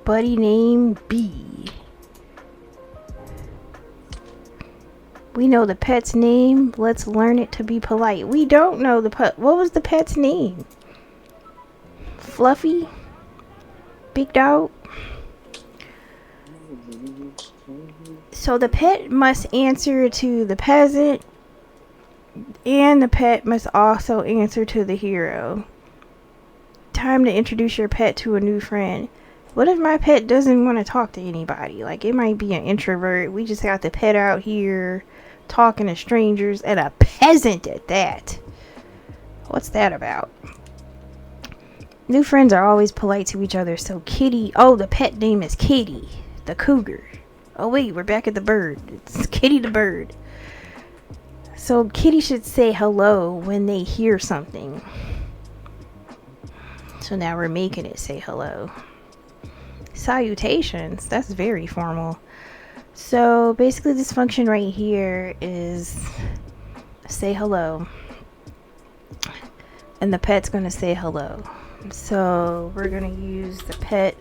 buddy named B. We know the pet's name. Let's learn it to be polite. We don't know the pet. What was the pet's name? Fluffy? Big dog? So the pet must answer to the peasant, and the pet must also answer to the hero. Time to introduce your pet to a new friend. What if my pet doesn't want to talk to anybody? Like, it might be an introvert. We just got the pet out here talking to strangers, and a peasant at that. What's that about? New friends are always polite to each other. So Kitty, oh, the pet name is Kitty the cougar. Oh wait, we're back at the bird. It's Kitty the bird. So Kitty should say hello when they hear something. So now we're making it say hello. Salutations, that's very formal. So basically this function right here is say hello, and the pet's gonna say hello. So we're gonna use the pet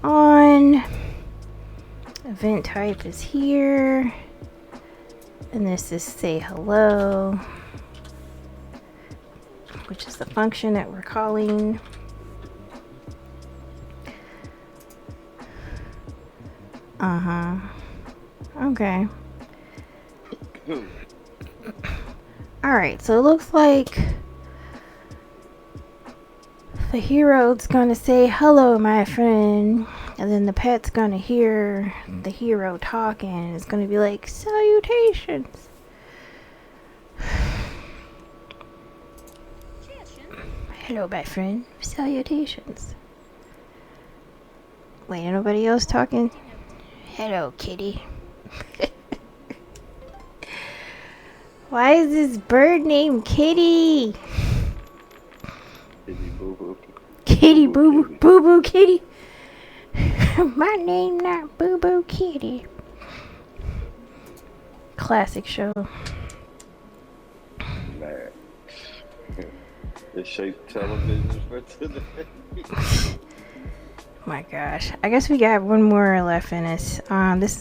on. Event type is here, and this is say hello, which is the function that we're calling. Okay. Alright, so it looks like the hero's gonna say hello, my friend, and then the pet's gonna hear the hero talking, and it's gonna be like, salutations. Hello, my friend. Salutations. Wait, ain't nobody else talking? Hello, kitty. Why is this bird named Kitty? Kitty Boo Boo. Kitty Boo Boo. Boo Boo Kitty. My name not Boo Boo Kitty. Classic show. Man. It shaped television for today. My gosh. I guess we got one more left in us. This